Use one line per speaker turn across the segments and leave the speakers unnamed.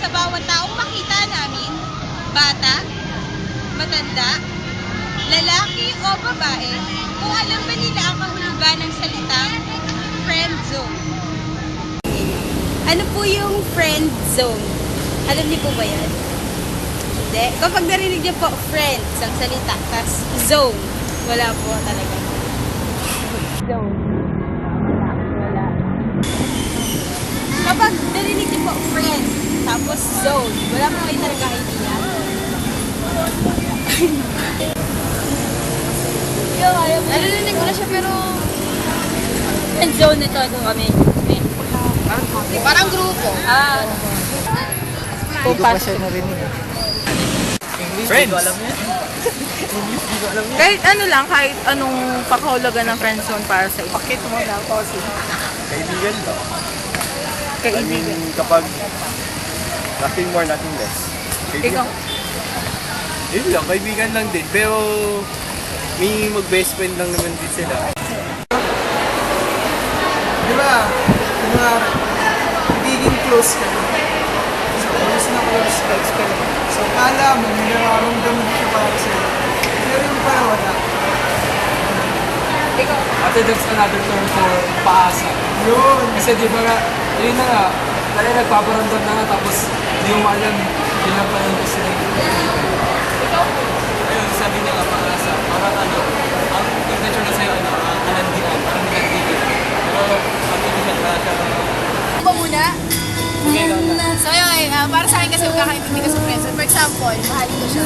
sa bawat taong makita namin, bata, matanda, lalaki o babae, kung alam ba nila ang kahulugan ng salitang friend zone. Ano po yung friend zone? Alam niyo po ba yan? Hindi. Kapag narinig niyo po friends ang salita, tas zone, wala po talaga. Zone. Wala. Kapag narinig niyo po friend, tapos zone, wala po kayo talaga idea. Narinig ko na siya pero friend zone nito kami. Parang grupo.
Hindi ko pa siya narinig.
Friends!
Kahit ano lang, kahit anong pakahulugan ng friend zone para sa iyo.
Bakit mo lang kasi? Kaibigan ba?
Kaibigan.
Kapag nothing more, nothing less.
Ikaw?
Yun lang, kaibigan lang din. Pero may mag-best friend lang naman din sila.
Di ba, kunwari, magiging close ka na. So, close na close ka na. So, kala mo, may nararamdaman siya para sa'yo. Pero yung para wala.
Ikaw?
Ate, that's another term for paasa.
Yun.
Kasi di ba nga, yun na nga, dahil nagpaparamdam na nga, tapos hindi mo alam, pinapalan ko sila.
Ayun, sabi niya nga paasa. Parang ano, ang intention na sa'yo, kalandian, parang nilandian. Pero, ang intention na siya,
Ano muna? So yun, para sa akin kasi magkakaintindi ka sa friends. For example, mahal ko siya.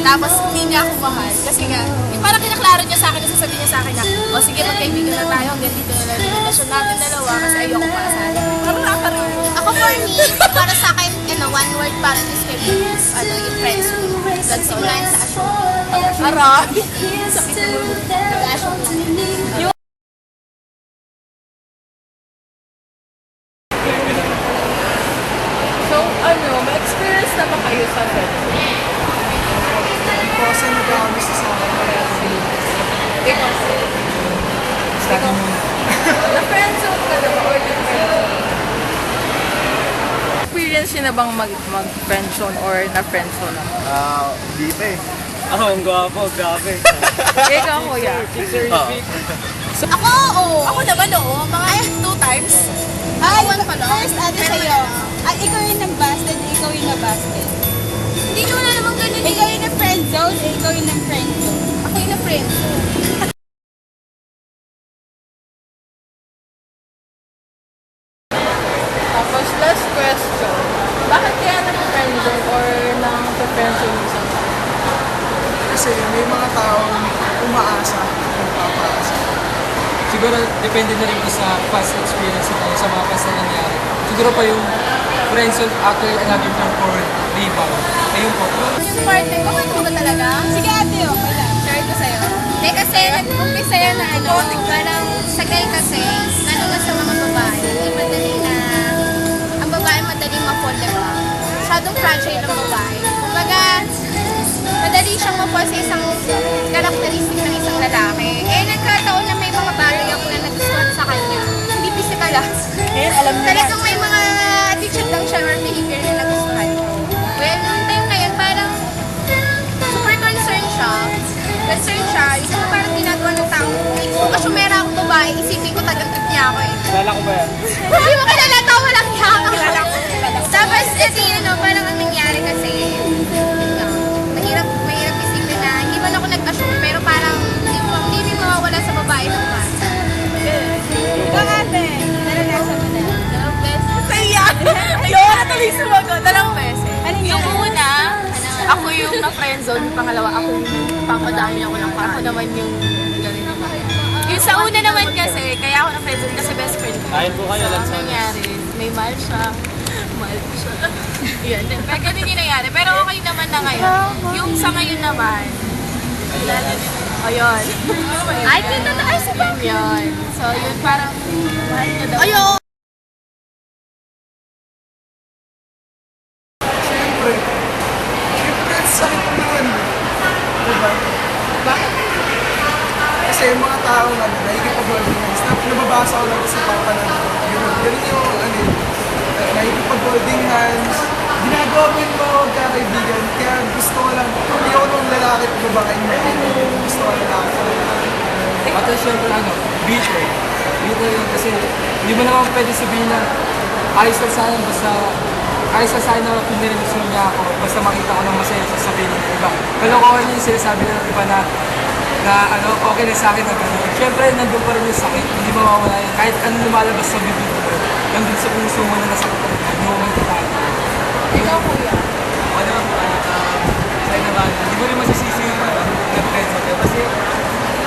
Tapos hindi niya ako mahal. Kasi nga, parang kinaklaro niya sa akin, nasasabihin niya sa akin na, o sige, magkaibigan na tayo, hanggang dito na lang yung relasyon natin dalawa kasi ayoko para sa akin. Parang nakakaroon.
Ako for me, para sa akin, one word para describe yung friends. That's all line sa asyon.
Aray!
Mag-asyon lang.
So, may experience na ba kayo sa friend zone?
Kasi nag-aamis sa akin.
Ikaw? Ikaw? Na-friend zone ka na ba or na-friend zone? Experience niyo na bang mag-friend zone or na-friend zone na?
hindi pa eh. Ako, ang gwapo, grabe.
Ikaw, kuya?
Ako, oo.
Ako naman oo, mga 2 times.
Ay, pa lang.
First, sa'yo. Ikaw yung nag-busted, ikaw yung na-busted.
Hindi nyo na naman ganun
Ikaw yung na-friend zone, ikaw yung na-friend zone.
Ako yung na-friend.
Tapos, last question. Bakit kaya na-friend zone or na-friend zone yung isang tao?
Kasi may mga taong umaasa, nagpapaasa.
Siguro, depende na rin ito sa past experience nito, sa mga past na nangyari. Siguro pa yung friendzone, actually, another term for rebound. Ayun po.
Yung partner ko, ano ba talaga?
Sige ate, okay lang.
Share ko sa'yo. Hindi kasi nag-umpisa yan na parang sa guy kasi, lalo na sa mga babae, madali na, ang babae madali ma-fall, diba? Masyadong fragile ng babae. Kumbaga, madali siyang ma-fall sa isang characteristic ng isang lalaki. Nagkataon na may mga bagay ako na nagustuhan sa kanya. Hindi physical lang.
Alam mo
Talagang may mga attitude lang siya or behavior na nagustuhan ko. Well, noong time na yun, parang super concerned siya. Concerned siya. Isip ko parang ginagawa ng tao. Kung kasyumera akong babae, isipin ko tagal-tag niya ako eh.
Kilala ko ba yan?
Hindi mo kilala, tawa lang niya ako. Tapos kasi parang ang nangyari kasi, yun nga, mahirap isipin na, hindi man ako nag-assume, pero parang hindi may mawawala sa babae ng bata.
Ikaw ate, naranasan mo na.
Dalawang beses.
Kaya! Ayun, natuloy sumagot.
Dalawang beses.
Ano
Yung
yan?
una, ako yung na-friend zone. Yung pangalawa, ako yung papadami ako ng ako naman yung galing naman. Yung sa una naman kasi, kaya ako na-friend zone kasi best friend ko.
Kain po kayo,
So, ang
Lanzones.
nangyari, may mahal siya. Mahal ko siya. Yan. Pero ganun yung nangyari. Pero okay naman na ngayon. Yung sa ngayon naman, ayun.
Ay, kita na ay sa
Yun. So, yun parang mahal niya daw.
Ayun!
Siyempre, sakit naman. Diba?
Bakit?
Kasi yung mga tao na nakikipag-organize, nababasa ko lang sa papa na ganun yung nakikipag-holding hands, mag-open mo magkakaibigan. Kaya gusto ko lang, ayoko nung lalaki at babae na kaibigan. Gusto ko lalaki at lalaki.
At syempre bitter. Bitter yun kasi hindi mo naman pwede sabihin na ayos lang sana na pinirelation niya ako basta makita ko ng masaya sa sabihin ng iba. Kalokohan yung sinasabi ng iba na okay na sa akin na gano'n. Syempre, nandun pa rin yung sakit, hindi mawawala yan. Kahit anong lumalabas sa bibig mo, nandun sa puso mo na nasa hindi mo magkakala.
Ikaw, kuya.
Ako naman po, sa'yo naman, hindi mo rin masisisi yung friends mo. Kasi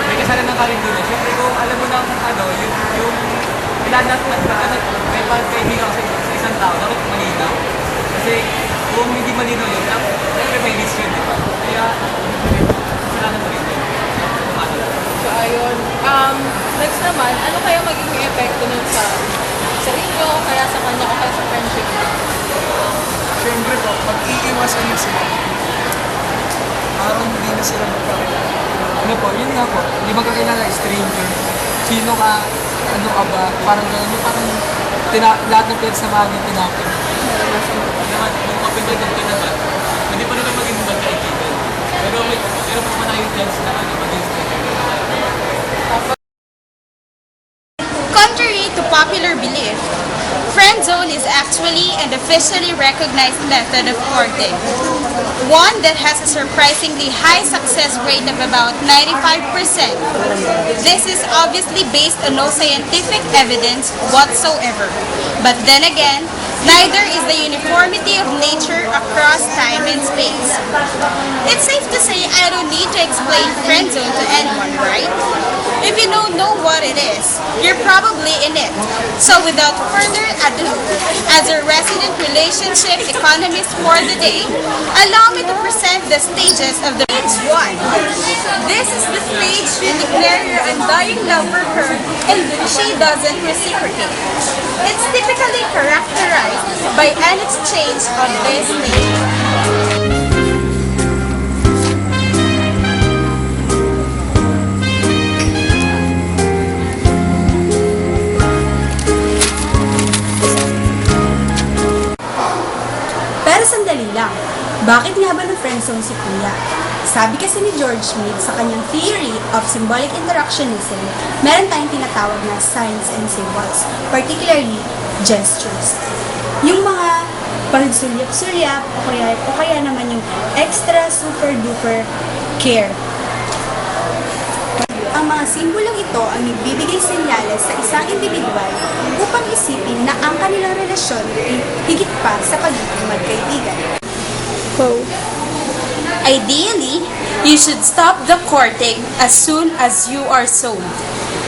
may kasalanan ka rin doon. Siyempre, kung alam mo na yung ilanat may pagkaibigan ka sa isang tao, dapat malinaw. Kasi kung hindi malinaw yun, siyempre may risk yun, di ba? Kaya, kasalanan mo rin yun.
So, ayun. Next naman, ano kaya magiging epekto nun sa inyo, kaya sa kanya, o kaya sa friendship?
Siyempre po, pag-iiwasan niyo sila, parang hindi na sila magkakilala.
Ano po, yun nga po, hindi magkakilala, stranger. Sino ka, ano ka ba, parang gano'n, parang lahat ng pinagsamahan yung tinapin.
Naman, kung kapindagdag ka naman, hindi pa naman maging magkaibigan. Pero pa naman tayong chance na maging
Contrary to popular belief, friend zone is actually an officially recognized method of courting. One that has a surprisingly high success rate of about 95%. This is obviously based on no scientific evidence whatsoever. But then again, neither is the uniformity of nature across time and space. It's safe to say I don't need to explain friend zone to anyone, right? If you don't know what it is, you're probably in it. So without further ado, as a resident relationship economist for the day, allow me to present the stages of the stage 1. This is the stage you declare your undying love for her and she doesn't reciprocate. It's typically characterized by an exchange of this nature.
Pero sandali lang, bakit nga ba na friendzone si Kuya? Sabi kasi ni George Smith sa kanyang theory of symbolic interactionism, meron tayong tinatawag na signs and symbols, particularly gestures. Yung mga pagsulyap-sulyap o kaya naman yung extra super duper care. Ang mga simbolong ito ang nagbibigay senyales sa isang individual upang isipin na ang kanilang relasyon ay higit pa sa pagiging magkaibigan.
Ideally, you should stop the courting as soon as you are sold.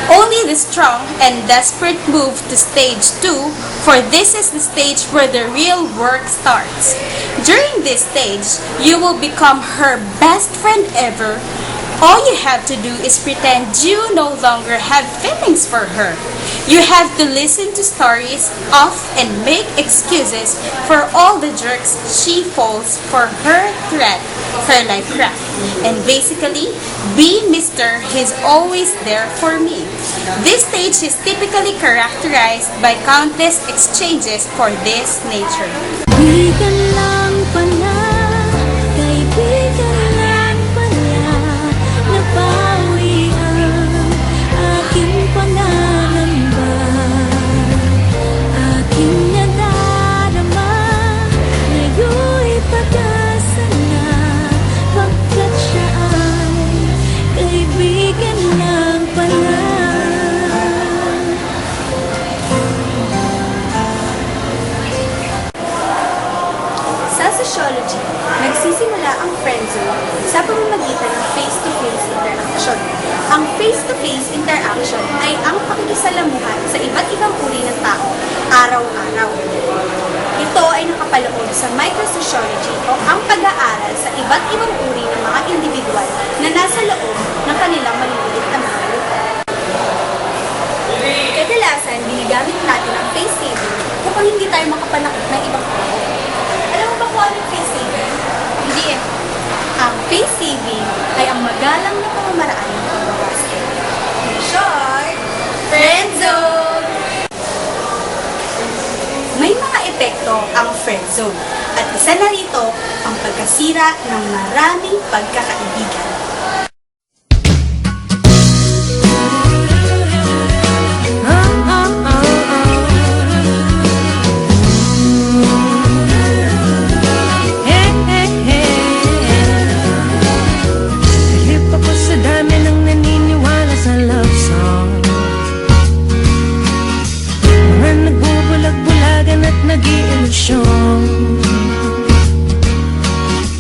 Only the strong and desperate move to stage 2, for this is the stage where the real work starts. During this stage, you will become her best friend ever. All you have to do is pretend you no longer have feelings for her. You have to listen to stories of and make excuses for all the jerks she falls for her threat, her like crap. And basically, be Mr. He's always there for me. This stage is typically characterized by countless exchanges for this nature.
Kaibigan lang pala, kaibigan lang pala, nabawi ang aking pananamba, aking nadarama, ngayon'y pag-asa na, pagkat siya ay kaibigan lang pala.
Sa sociology, nagsisimula ang friendzone sa pamamagitan ng face-to-face interaction. Ang face-to-face interaction ay ang pakikisalamuhan sa iba't ibang uri ng tao, araw-araw. Ito ay nakapaloob sa microsociology o ang pag-aaral sa iba't ibang uri ng mga individual na nasa loob ng kanilang maliliit na mga grupo. Kadalasan, ginagamit natin ang face saving upang hindi tayo makapanakit ng ibang tao. Alam mo ba kung ano yung face saving? Hindi eh. Ang face saving ay ang magalang na pamamaraan ng pagbawasan. In short, friendzone! May mga epekto ang friendzone. At isa na rito ang pagkasira ng maraming pagkakaibigan.